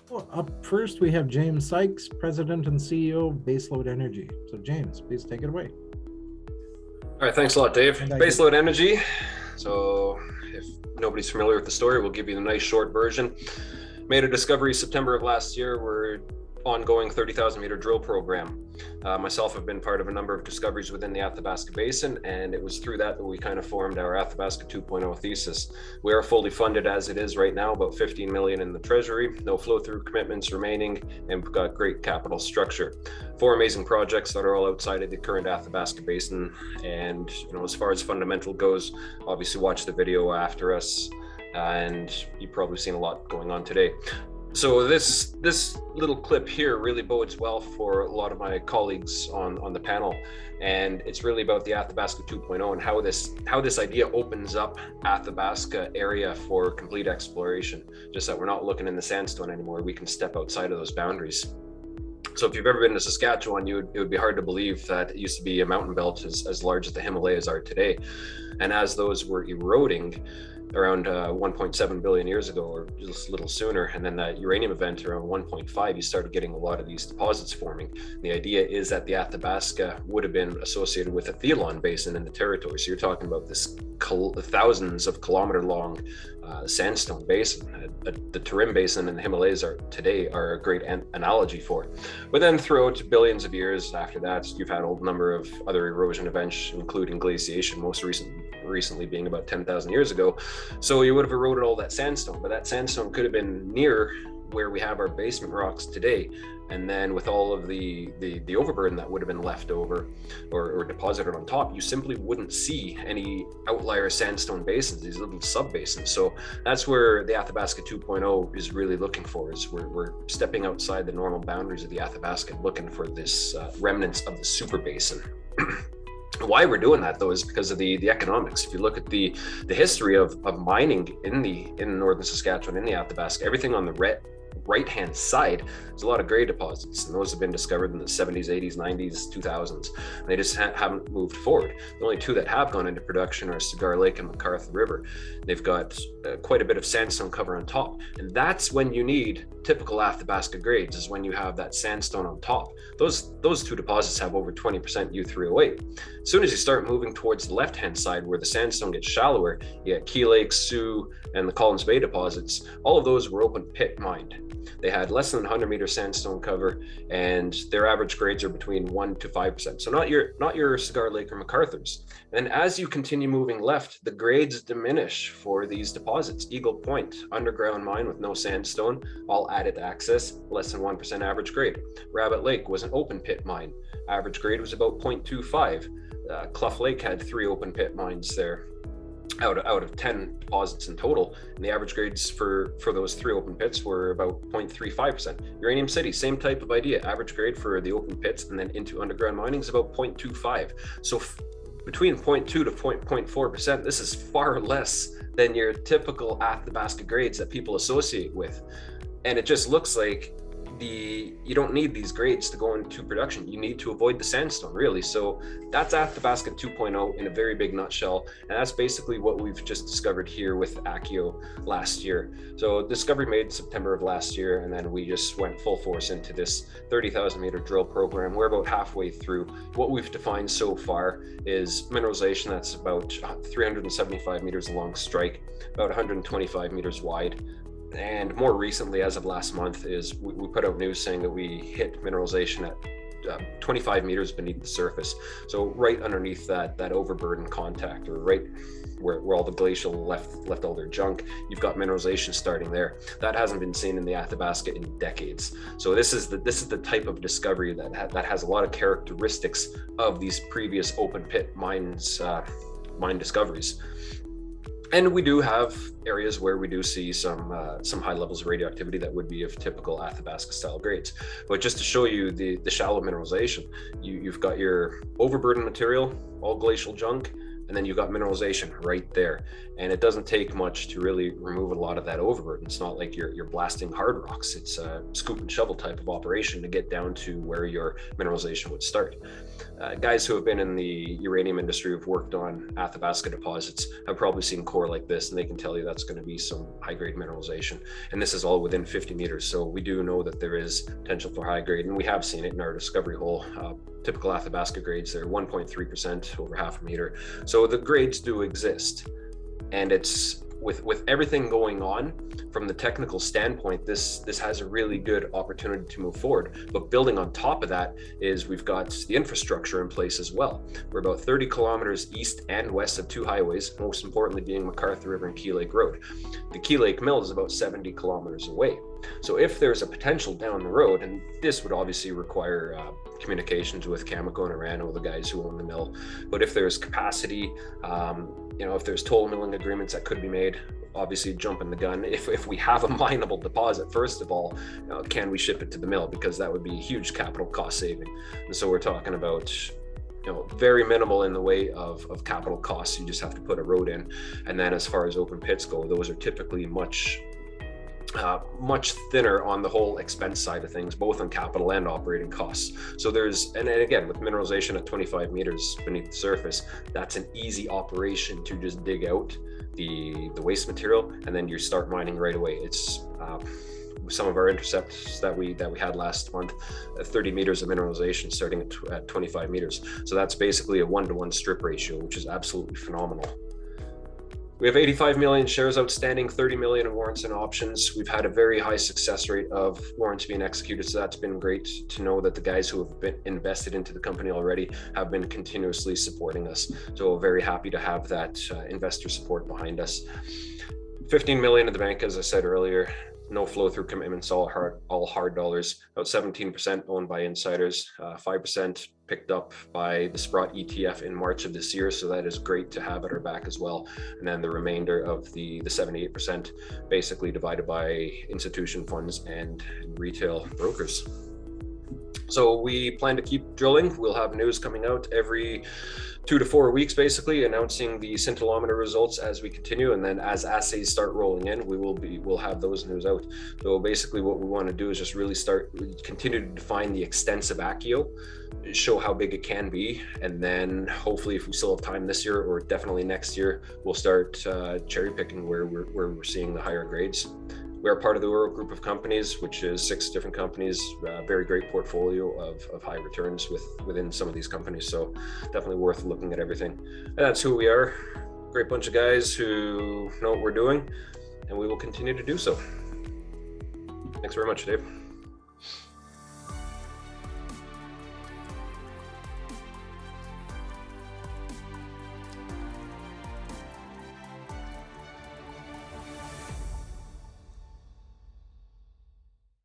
Well, up first, we have James Sykes, President and CEO of Baselode Energy. So, James, please take it away. All right, thanks a lot, Dave. And I Baselode Energy. So, if nobody's familiar with the story, we'll give you the nice short version. Made a discovery September of last year. We're ongoing 30,000 meter drill program. Myself have been part of a number of discoveries within the Athabasca Basin, and it was through that we kind of formed our Athabasca 2.0 thesis. We are fully funded as it is right now, about 15 million in the treasury, no flow through commitments remaining, and we've got great capital structure. 4 amazing projects that are all outside of the current Athabasca Basin. And as far as fundamental goes, obviously watch the video after us, and you've probably seen a lot going on today. So this little clip here really bodes well for a lot of my colleagues on the panel, and it's really about the Athabasca 2.0 and how this idea opens up Athabasca area for complete exploration. Just that we're not looking in the sandstone anymore. We can step outside of those boundaries. So if you've ever been to Saskatchewan, it would be hard to believe that it used to be a mountain belt as large as the Himalayas are today. And as those were eroding around 1.7 billion years ago, or just a little sooner, and then that uranium event around 1.5, you started getting a lot of these deposits forming. The idea is that the Athabasca would have been associated with a Theolon basin in the territory. So you're talking about this thousands of kilometer long sandstone basin. The Tarim Basin and the Himalayas are a great analogy for it. But then throughout billions of years after that, you've had a number of other erosion events, including glaciation, most recently being about 10,000 years ago. So you would have eroded all that sandstone, but that sandstone could have been near where we have our basement rocks today. And then with all of the overburden that would have been left over or deposited on top, you simply wouldn't see any outlier sandstone basins, these little sub-basins. So that's where the Athabasca 2.0 is really looking for, is we're stepping outside the normal boundaries of the Athabasca and looking for this remnants of the super basin. Why we're doing that, though, is because of the economics. If you look at the history of mining in northern Saskatchewan, in the Athabasca, everything on the right-hand side, there's a lot of gray deposits, and those have been discovered in the 70s, 80s, 90s, 2000s, and they just haven't moved forward. The only two that have gone into production are Cigar Lake and McArthur River. They've got quite a bit of sandstone cover on top, and that's when you need typical Athabasca grades, is when you have that sandstone on top. Those two deposits have over 20% U3O8. As soon as you start moving towards the left-hand side where the sandstone gets shallower, you get Key Lake, Sioux, and the Collins Bay deposits. All of those were open pit mined. They had less than 100 meter sandstone cover, and their average grades are between 1 to 5%. So not your Cigar Lake or McArthur's. And as you continue moving left, the grades diminish for these deposits. Eagle Point, underground mine with no sandstone, all added access, less than 1% average grade. Rabbit Lake was an open pit mine. Average grade was about 0.25. Clough Lake had 3 open pit mines there out of 10 deposits in total, and the average grades for those 3 open pits were about 0.35%. Uranium City, same type of idea. Average grade for the open pits and then into underground mining is about 0.25. So between 0.2 to 0.4%, this is far less than your typical Athabasca grades that people associate with. And it just looks like you don't need these grades to go into production. You need to avoid the sandstone, really. So that's Athabasca 2.0 in a very big nutshell, and that's basically what we've just discovered here with ACKIO last year. So discovery made September of last year, and then we just went full force into this 30,000 meter drill program. We're about halfway through. What we've defined so far is mineralization that's about 375 meters along strike, about 125 meters wide. And more recently, as of last month, is we put out news saying that we hit mineralization at 25 meters beneath the surface. So right underneath that overburden contact, or right where all the glacial left all their junk, you've got mineralization starting there. That hasn't been seen in the Athabasca in decades. So this is the type of discovery that has a lot of characteristics of these previous open pit mine discoveries. And we do have areas where we do see some high levels of radioactivity that would be of typical Athabasca style grades. But just to show you the shallow mineralization, you've got your overburden material, all glacial junk, and then you've got mineralization right there. And it doesn't take much to really remove a lot of that overburden. It's not like you're blasting hard rocks. It's a scoop and shovel type of operation to get down to where your mineralization would start. Guys who have been in the uranium industry, who've worked on Athabasca deposits, have probably seen core like this, and they can tell you that's going to be some high-grade mineralization. And this is all within 50 meters. So we do know that there is potential for high grade, and we have seen it in our discovery hole. Typical Athabasca grades, they're 1.3% over half a meter. So the grades do exist. And it's with everything going on from the technical standpoint, this has a really good opportunity to move forward. But building on top of that is we've got the infrastructure in place as well. We're about 30 kilometers east and west of two highways, most importantly being McArthur River and Key Lake Road. The Key Lake Mill is about 70 kilometers away. So if there's a potential down the road, and this would obviously require communications with Cameco and Orano, the guys who own the mill, but if there's capacity, if there's toll milling agreements that could be made, obviously jumping the gun. If we have a mineable deposit, first of all, can we ship it to the mill? Because that would be a huge capital cost saving. And so we're talking about very minimal in the way of capital costs. You just have to put a road in. And then as far as open pits go, those are typically much thinner on the whole expense side of things, both on capital and operating costs. So and again, with mineralization at 25 meters beneath the surface, that's an easy operation to just dig out the waste material, and then you start mining right away. It's some of our intercepts that we had last month, 30 meters of mineralization starting at 25 meters. So that's basically a 1-to-1 strip ratio, which is absolutely phenomenal. We have 85 million shares outstanding, 30 million in warrants and options. We've had a very high success rate of warrants being executed, so that's been great to know that the guys who have been invested into the company already have been continuously supporting us. So very happy to have that investor support behind us. 15 million in the bank, as I said earlier. No flow-through commitments, all hard dollars. About 17% owned by insiders, 5% picked up by the Sprott ETF in March of this year. So that is great to have at our back as well. And then the remainder of the 78% basically divided by institution funds and retail brokers. So we plan to keep drilling. We'll have news coming out every 2 to 4 weeks, basically announcing the scintillometer results as we continue, and then as assays start rolling in, we'll have those news out. So basically, what we want to do is just really continue to define the extensive ACKIO, show how big it can be, and then hopefully, if we still have time this year or definitely next year, we'll start cherry picking where we're seeing the higher grades. We're part of the Uro group of companies, which is 6 different companies, very great portfolio of high returns within some of these companies. So definitely worth looking at everything. And that's who we are. Great bunch of guys who know what we're doing, and we will continue to do so. Thanks very much, Dave.